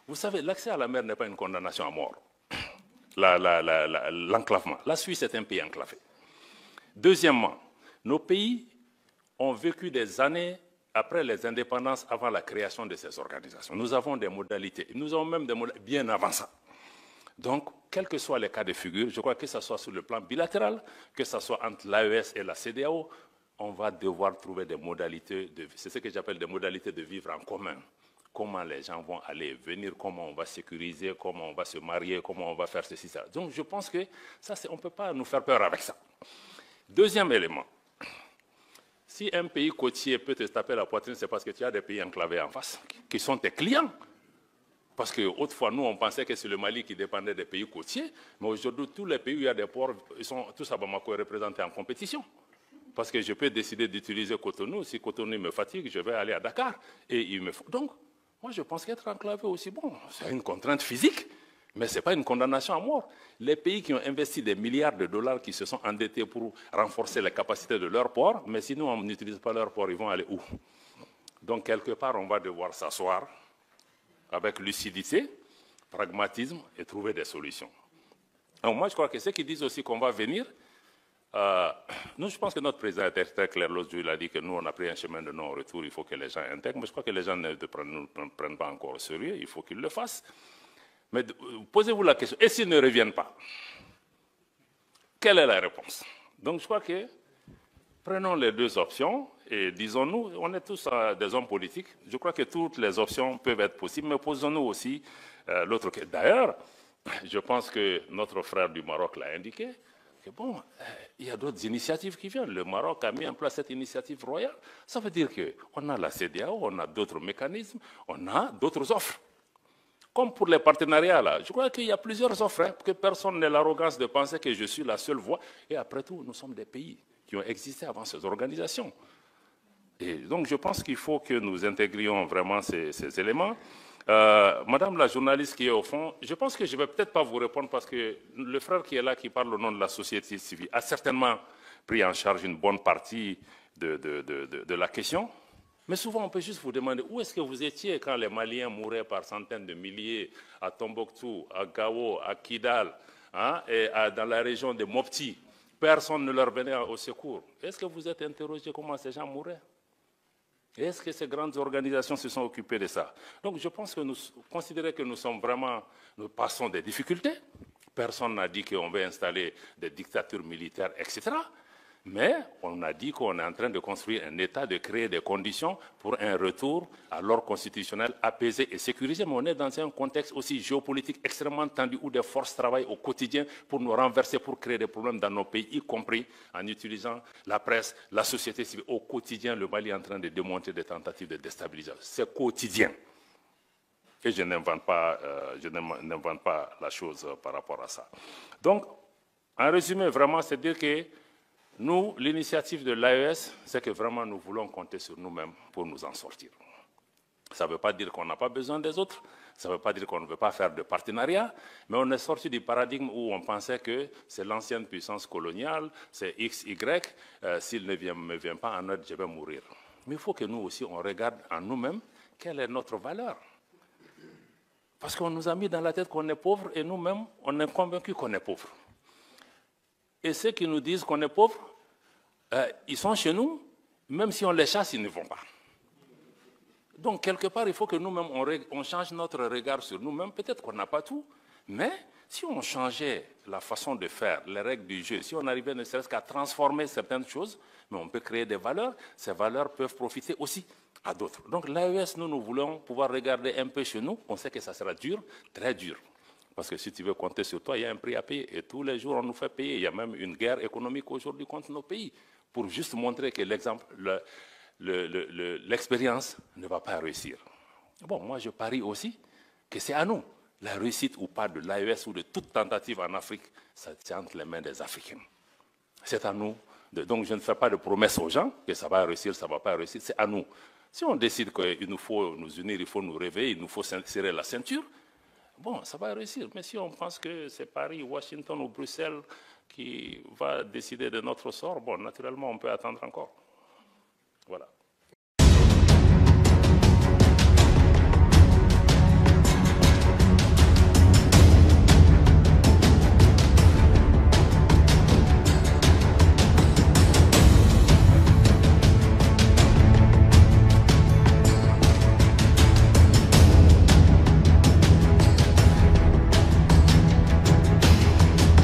Vous savez, l'accès à la mer n'est pas une condamnation à mort. L'enclavement. La Suisse est un pays enclavé. Deuxièmement, nos pays ont vécu des années après les indépendances, avant la création de ces organisations. Nous avons des modalités. Nous avons même des modalités bien avant ça. Donc, quels que soient les cas de figure, je crois que ce soit sur le plan bilatéral, que ce soit entre l'AES et la CEDEAO, on va devoir trouver des modalités, c'est ce que j'appelle des modalités de vivre en commun. Comment les gens vont aller venir, comment on va sécuriser, comment on va se marier, comment on va faire ceci, ça. Donc, je pense que ça, on ne peut pas nous faire peur avec ça. Deuxième élément. Si un pays côtier peut te taper la poitrine, c'est parce que tu as des pays enclavés en face, qui sont tes clients. Parce qu'autrefois, nous, on pensait que c'est le Mali qui dépendait des pays côtiers, mais aujourd'hui, tous les pays où il y a des ports, ils sont tous à Bamako représentés en compétition. Parce que je peux décider d'utiliser Cotonou. Si Cotonou me fatigue, je vais aller à Dakar. Et il me faut. Donc, moi, je pense qu'être enclavé aussi, bon, c'est une contrainte physique, mais ce n'est pas une condamnation à mort. Les pays qui ont investi des milliards de dollars, qui se sont endettés pour renforcer les capacités de leurs ports, mais sinon on n'utilise pas leurs ports, ils vont aller où? Donc, quelque part, on va devoir s'asseoir avec lucidité, pragmatisme et trouver des solutions. Donc, moi, je crois que ceux qui disent aussi qu'on va venir, nous, je pense que notre président était très clair l'autre jour, il a dit que nous, on a pris un chemin de non-retour, il faut que les gens intègrent, mais je crois que les gens ne nous prennent pas encore au sérieux, il faut qu'ils le fassent. Mais posez-vous la question, et s'ils ne reviennent pas? Quelle est la réponse? Donc je crois que prenons les deux options et disons-nous, on est tous des hommes politiques, je crois que toutes les options peuvent être possibles, mais posons-nous aussi l'autre question. D'ailleurs, je pense que notre frère du Maroc l'a indiqué, que bon, il y a d'autres initiatives qui viennent. Le Maroc a mis en place cette initiative royale. Ça veut dire qu'on a la CEDEAO, on a d'autres mécanismes, on a d'autres offres. Comme pour les partenariats, là, je crois qu'il y a plusieurs offres, hein, que personne n'ait l'arrogance de penser que je suis la seule voie. Et après tout, nous sommes des pays qui ont existé avant ces organisations. Et donc, je pense qu'il faut que nous intégrions vraiment ces éléments. Madame la journaliste qui est au fond, je pense que je ne vais peut-être pas vous répondre parce que le frère qui est là, qui parle au nom de la société civile, a certainement pris en charge une bonne partie de la question. Mais souvent, on peut juste vous demander où est-ce que vous étiez quand les Maliens mouraient par centaines de milliers à Tombouctou, à Gao, à Kidal, hein, et dans la région de Mopti. Personne ne leur venait au secours. Est-ce que vous êtes interrogé comment ces gens mouraient? Est-ce que ces grandes organisations se sont occupées de ça? Donc je pense que nous considérons que nous passons des difficultés. Personne n'a dit qu'on veut installer des dictatures militaires, etc. Mais on a dit qu'on est en train de construire un État, de créer des conditions pour un retour à l'ordre constitutionnel apaisé et sécurisé. Mais on est dans un contexte aussi géopolitique extrêmement tendu où des forces travaillent au quotidien pour nous renverser, pour créer des problèmes dans nos pays, y compris en utilisant la presse, la société civile. Au quotidien, le Mali est en train de démonter des tentatives de déstabilisation. C'est quotidien. Et je n'invente pas la chose par rapport à ça. Donc, en résumé, vraiment, c'est dire que nous, l'initiative de l'AES, c'est que vraiment nous voulons compter sur nous-mêmes pour nous en sortir. Ça ne veut pas dire qu'on n'a pas besoin des autres, ça ne veut pas dire qu'on ne veut pas faire de partenariat, mais on est sorti du paradigme où on pensait que c'est l'ancienne puissance coloniale, c'est X, Y, s'il ne me vient pas en aide, je vais mourir. Mais il faut que nous aussi, on regarde en nous-mêmes quelle est notre valeur. Parce qu'on nous a mis dans la tête qu'on est pauvre et nous-mêmes, on est convaincus qu'on est pauvre. Et ceux qui nous disent qu'on est pauvre, ils sont chez nous, même si on les chasse, ils ne vont pas. Donc, quelque part, il faut que nous-mêmes, on change notre regard sur nous-mêmes. Peut-être qu'on n'a pas tout, mais si on changeait la façon de faire, les règles du jeu, si on arrivait ne serait-ce qu'à transformer certaines choses, mais on peut créer des valeurs, ces valeurs peuvent profiter aussi à d'autres. Donc, l'AES, nous voulons pouvoir regarder un peu chez nous. On sait que ça sera dur, très dur. Parce que si tu veux compter sur toi, il y a un prix à payer. Et tous les jours, on nous fait payer. Il y a même une guerre économique aujourd'hui contre nos pays. Pour juste montrer que l'exemple, l'expérience ne va pas réussir. Bon, moi, je parie aussi que c'est à nous. La réussite ou pas de l'AES ou de toute tentative en Afrique, ça tient entre les mains des Africains. C'est à nous. Donc, je ne fais pas de promesses aux gens que ça va réussir, ça ne va pas réussir. C'est à nous. Si on décide qu'il nous faut nous unir, il faut nous réveiller, il nous faut serrer la ceinture, bon, ça va réussir. Mais si on pense que c'est Paris, Washington ou Bruxelles qui va décider de notre sort, bon, naturellement, on peut attendre encore. Voilà.